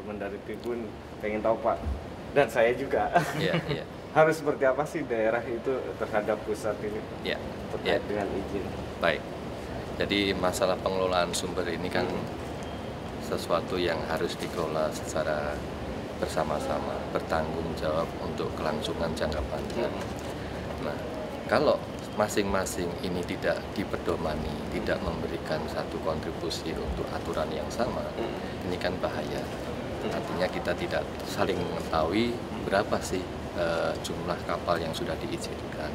meneliti pun pengen tahu Pak, dan saya juga. Iya, iya. Harus seperti apa sih daerah itu terhadap pusat ini Iya, terkait iya. dengan izin? Baik. Jadi masalah pengelolaan sumber ini kan sesuatu yang harus dikelola secara bersama-sama, bertanggung jawab untuk kelangsungan jangka panjang. Nah, kalau masing-masing ini tidak dipedomani, tidak memberikan satu kontribusi untuk aturan yang sama, ini kan bahaya. Artinya kita tidak saling mengetahui berapa sih jumlah kapal yang sudah diizinkan.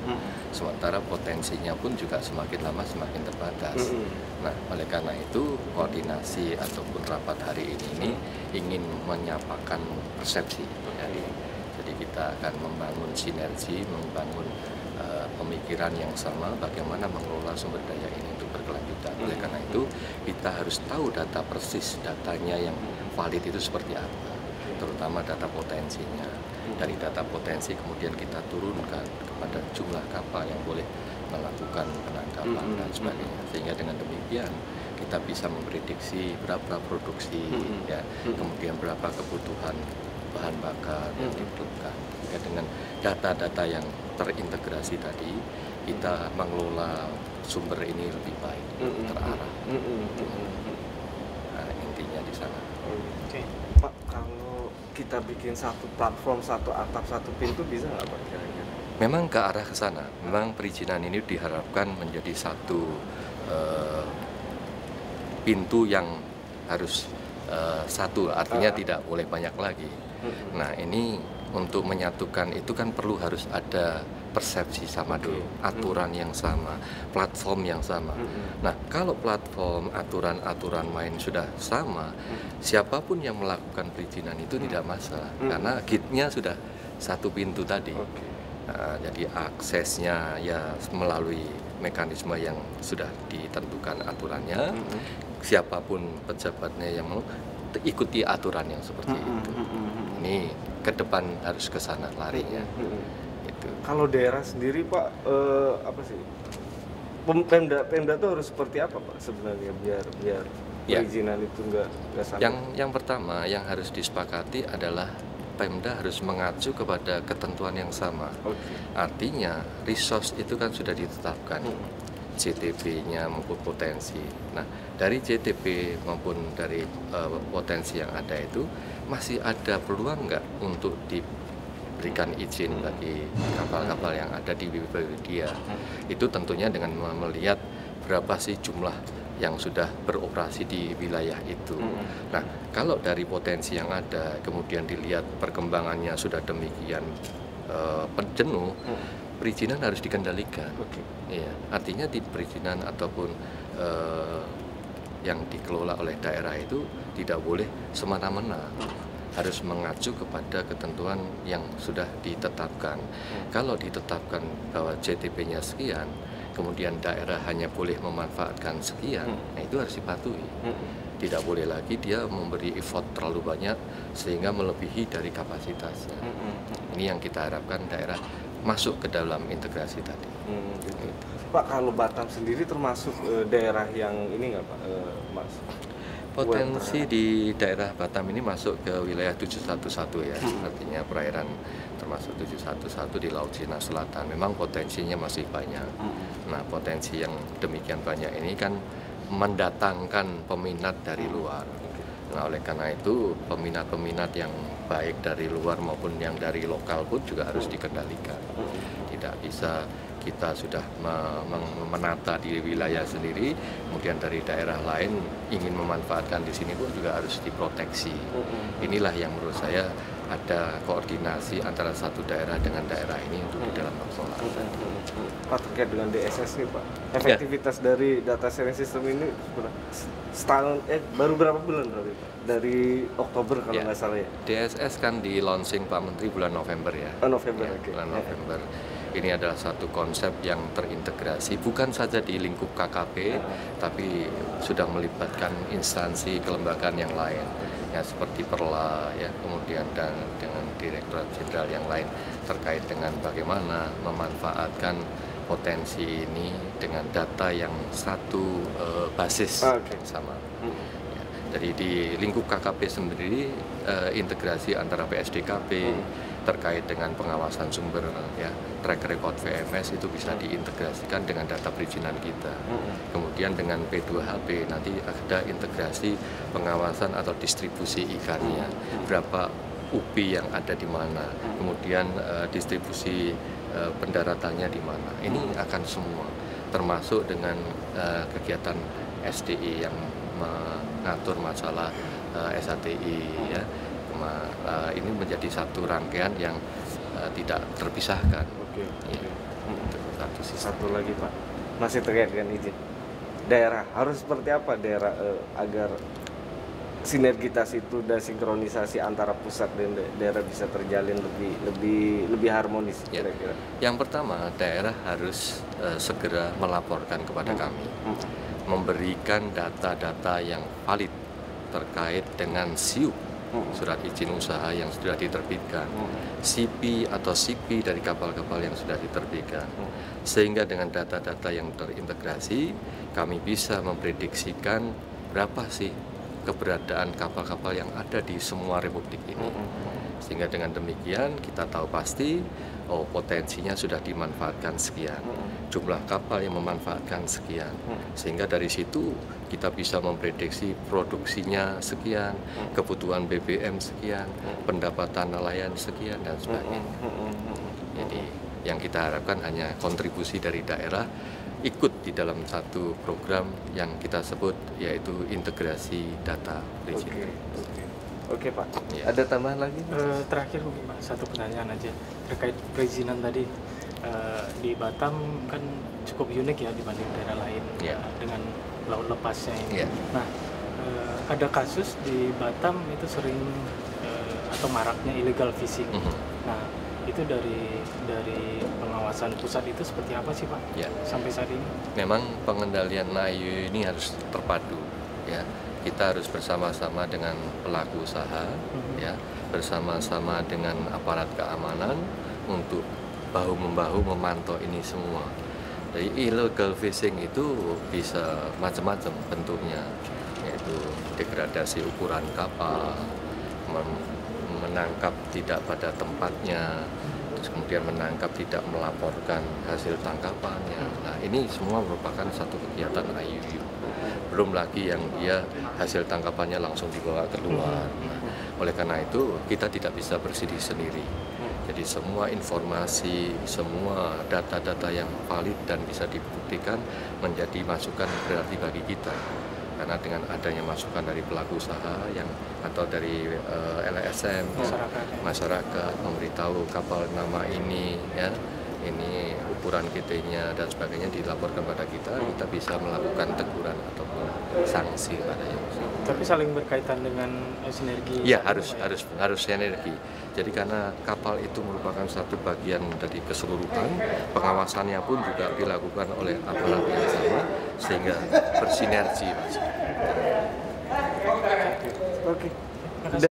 Sementara potensinya pun juga semakin lama semakin terbatas. Nah, oleh karena itu koordinasi ataupun rapat hari ini ingin menyapakan persepsi. Jadi kita akan membangun sinergi, membangun pemikiran yang sama bagaimana mengelola sumber daya ini untuk berkelanjutan. Oleh karena itu kita harus tahu data persis, datanya yang valid itu seperti apa, terutama data potensinya. Dari data potensi kemudian kita turunkan kepada jumlah kapal yang boleh melakukan penangkapan dan sebagainya, sehingga dengan demikian kita bisa memprediksi berapa produksi, ya, kemudian berapa kebutuhan bahan bakar yang dibutuhkan. Ya, dengan data-data yang terintegrasi tadi, kita mengelola sumber ini lebih baik, terarah. Nah, intinya di sana. Pak, kalau kita bikin satu platform, satu atap, satu pintu bisa nggak Pak kira-kira? Memang ke arah ke sana. Memang perizinan ini diharapkan menjadi satu pintu yang harus satu, artinya tidak boleh banyak lagi. Nah, ini untuk menyatukan itu kan perlu harus ada persepsi sama dulu, aturan yang sama, platform yang sama. Nah, kalau platform, aturan-aturan main sudah sama, siapapun yang melakukan perizinan itu tidak masalah, karena gate-nya sudah satu pintu tadi. Nah, jadi aksesnya ya melalui mekanisme yang sudah ditentukan aturannya, siapapun pejabatnya yang mau ikuti aturan yang seperti itu. Ini ke depan harus ke sana larinya. Itu. Kalau daerah sendiri Pak, apa sih? Pemda itu harus seperti apa Pak sebenarnya biar perizinan itu nggak sampai? Yang pertama yang harus disepakati adalah Pemda harus mengacu kepada ketentuan yang sama. Artinya resource itu kan sudah ditetapkan, JTB-nya maupun potensi. Nah, dari JTB maupun dari potensi yang ada itu masih ada peluang nggak untuk diberikan izin bagi kapal-kapal yang ada di Wikipedia. Itu tentunya dengan melihat berapa sih jumlah yang sudah beroperasi di wilayah itu. Nah, kalau dari potensi yang ada, kemudian dilihat perkembangannya sudah demikian jenuh, perizinan harus dikendalikan. Iya, artinya di perizinan ataupun yang dikelola oleh daerah itu tidak boleh semena-mena, harus mengacu kepada ketentuan yang sudah ditetapkan. Kalau ditetapkan bahwa JTB-nya sekian, kemudian daerah hanya boleh memanfaatkan sekian, nah itu harus dipatuhi. Tidak boleh lagi dia memberi effort terlalu banyak sehingga melebihi dari kapasitasnya. Ini yang kita harapkan daerah masuk ke dalam integrasi tadi. Pak, kalau Batam sendiri termasuk daerah yang ini nggak Pak, Mas? Potensi di daerah Batam ini masuk ke wilayah 711 ya, artinya perairan termasuk 711 di Laut Cina Selatan. Memang potensinya masih banyak. Nah, potensi yang demikian banyak ini kan mendatangkan peminat dari luar. Nah, oleh karena itu peminat-peminat yang baik dari luar maupun yang dari lokal pun juga harus dikendalikan. Tidak bisa kita sudah menata di wilayah sendiri, kemudian dari daerah lain ingin memanfaatkan di sini pun juga harus diproteksi. Inilah yang menurut saya ada koordinasi antara satu daerah dengan daerah ini untuk di dalam pengelolaan. Pak, terkait dengan DSS nih Pak, efektivitas dari data sharing system ini setahun, baru berapa bulan berarti Pak? Dari Oktober kalau nggak salah ya? DSS kan di launching Pak Menteri bulan November ya. November, bulan November. Ini adalah satu konsep yang terintegrasi, bukan saja di lingkup KKP, tapi sudah melibatkan instansi kelembagaan yang lain, ya seperti Perla, ya kemudian dan dengan Direktorat Jenderal yang lain terkait dengan bagaimana memanfaatkan potensi ini dengan data yang satu basis sama. Ya, Jadi di lingkup KKP sendiri integrasi antara PSDKP terkait dengan pengawasan sumber ya, track record VMS itu bisa diintegrasikan dengan data perizinan kita. Kemudian dengan P2HP nanti ada integrasi pengawasan atau distribusi ikannya, berapa UPI yang ada di mana, kemudian distribusi pendaratannya di mana. Ini akan semua termasuk dengan kegiatan SDI yang mengatur masalah SATI ya. Ini menjadi satu rangkaian yang tidak terpisahkan. Oke. Ya. Satu lagi Pak, masih terkait dengan izin. Daerah harus seperti apa daerah agar sinergitas itu dan sinkronisasi antara pusat dan daerah bisa terjalin lebih harmonis kira-kira. Yang pertama, daerah harus segera melaporkan kepada kami, memberikan data-data yang valid terkait dengan SIUP, surat izin usaha yang sudah diterbitkan, CP atau CP dari kapal-kapal yang sudah diterbitkan, sehingga dengan data-data yang terintegrasi kami bisa memprediksikan berapa sih keberadaan kapal-kapal yang ada di semua republik ini. Sehingga dengan demikian kita tahu pasti potensinya sudah dimanfaatkan sekian, jumlah kapal yang memanfaatkan sekian, sehingga dari situ kita bisa memprediksi produksinya sekian, kebutuhan BBM sekian, pendapatan nelayan sekian dan sebagainya. Jadi yang kita harapkan hanya kontribusi dari daerah ikut di dalam satu program yang kita sebut yaitu integrasi data perizinan. Oke Pak, Ya. ada tambahan lagi? Terakhir mungkin Pak, satu pertanyaan aja terkait perizinan tadi. Di Batam kan cukup unik ya dibanding daerah lain Ya. dengan laut lepasnya ini. Ya. Nah, ada kasus di Batam itu sering atau maraknya illegal fishing. Nah, itu dari pengawasan pusat itu seperti apa sih Pak? Ya. Sampai saat ini? Memang pengendalian NAIU ini harus terpadu ya. Kita harus bersama-sama dengan pelaku usaha ya, bersama-sama dengan aparat keamanan untuk bahu-membahu memantau ini semua. Jadi illegal fishing itu bisa macam-macam bentuknya, yaitu degradasi ukuran kapal, menangkap tidak pada tempatnya, terus kemudian menangkap tidak melaporkan hasil tangkapannya. Nah, ini semua merupakan satu kegiatan IUU. Belum lagi yang dia hasil tangkapannya langsung dibawa keluar. Nah, oleh karena itu kita tidak bisa bersendiri sendiri. Jadi semua informasi, semua data-data yang valid dan bisa dibuktikan menjadi masukan berarti bagi kita. Karena dengan adanya masukan dari pelaku usaha yang atau dari LSM, masyarakat memberitahu kapal nama ini ya, ini ukuran KT-nya dan sebagainya dilaporkan pada kita bisa melakukan teguran ataupun sanksi pada yang bersangkutan. Tapi saling berkaitan dengan sinergi. Ya, harus sinergi. Jadi karena kapal itu merupakan satu bagian dari keseluruhan, pengawasannya pun juga dilakukan oleh aparat yang sama sehingga bersinergi, Mas. Oke.